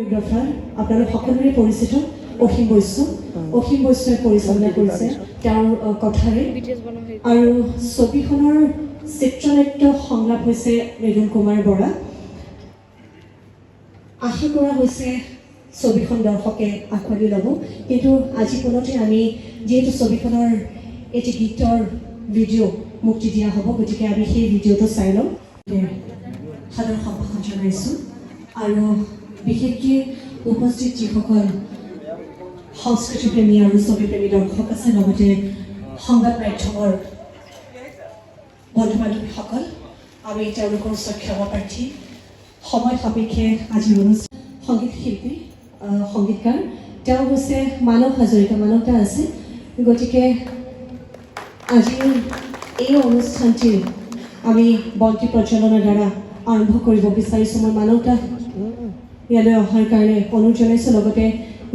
কোৰিওগ্ৰাফাৰ আপোনালোক সকলোৰে পৰিচিত অসীম বৈশ্যই পৰিচালনা কৰিছে তেওঁৰ কথাৰে আৰু ছবিখনৰ চিত্ৰনাট্য সংলাপ হৈছে মৃদুল কুমাৰ বৰা। আশা কৰা হৈছে ছবিখন দৰ্শকে আঁকোৱালি ল'ব, কিন্তু আজি পুনতে আমি যিহেতু ছবিখনৰ এটি গীতৰ ভিডিঅ' মুক্তি দিয়া হ'ব, গতিকে আমি সেই ভিডিঅ'টো চাই ল'ম। সাদৰ সম্ভাষণ জনাইছোঁ আৰু বিশেষকৈ উপস্থিত যিসকল সংস্কৃতিপ্ৰেমী আৰু ছবিপ্ৰেমী দৰ্শক আছে, লগতে সংবাদ মাধ্যমৰ বন্ধু বান্ধৱীসকল, আমি তেওঁলোকৰ ওচৰত ক্ষমা প্ৰাৰ্থী। সময় সাপেক্ষে আজিৰ অনুষ্ঠান সংগীত শিল্পী সংগীতকাৰ তেওঁ হৈছে মানৱ হাজৰিকা, মানৱতা আছে, গতিকে আজিৰ এই অনুষ্ঠানটি আমি বন্তি প্ৰজ্বলনৰ দ্বাৰা আৰম্ভ কৰিব বিচাৰিছোঁ। মই মানৱতা ইয়ালৈ অহাৰ কাৰণে অনুৰোধ জনাইছোঁ, লগতে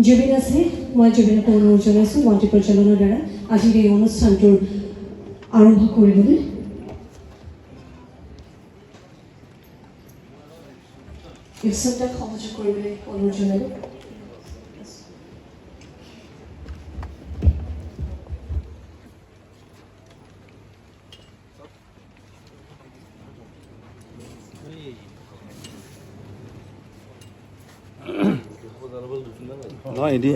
জুবিন আছে, মই জুবিনকো অনুৰোধ জনাইছোঁ বন্তি প্ৰজ্বলনৰ দ্বাৰা আজিৰ এই অনুষ্ঠানটোৰ আৰম্ভ কৰিবলৈ। ঈশ্বৰক সহযোগ কৰিবলৈ অনুৰোধ জনালোঁ। No, ini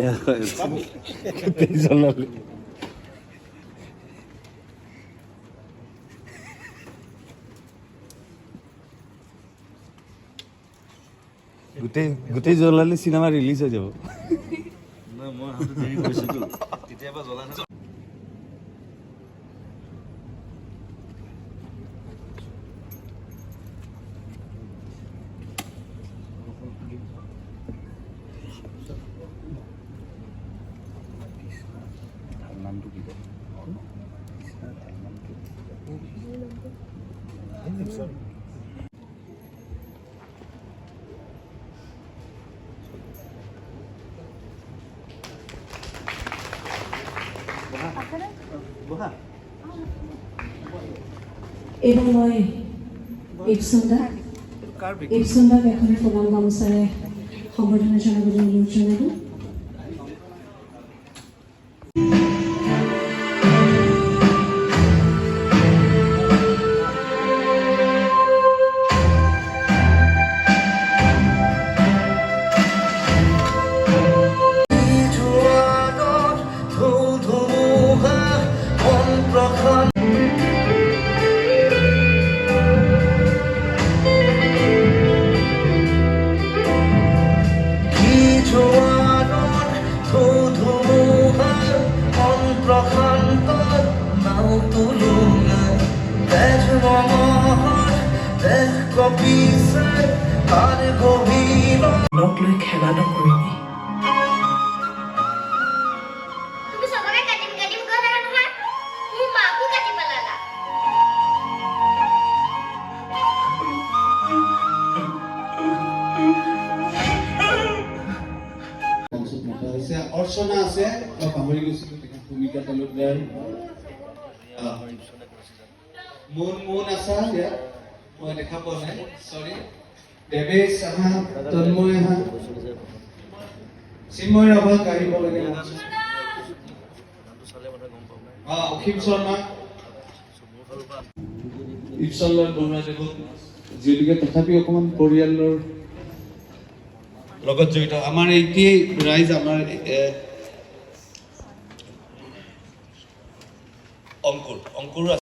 গোটেই জ্বলালে চিনেমা ৰিলিজ হৈ যাব। এইবাৰ মই ইপচন্দাক এখন ফুলাম গামোচাৰে সম্বৰ্ধনা জনাবলৈ অনুৰোধ জনালোঁ। লগ লৈ খেলা নকৰিবি। অৰ্চনা আছে, পাহৰি গৈছিলো ভূমিকা তালুকদাৰ, মুন আছা ইয়াত মই দেখা পোৱা নাই, চৰি। দেৱেশ আহা, তন্ময় আহা, চিন্ময় ৰাভাক আহিব লাগে, অসীম শৰ্মা, ইপচল্লৰ বৰুৱা দেৱ, যিহেতুকে তথাপি অকণমান পৰিয়ালৰ লগত জড়িত আমাৰ এইটোৱেই ৰাইজ, আমাৰ অংকুৰ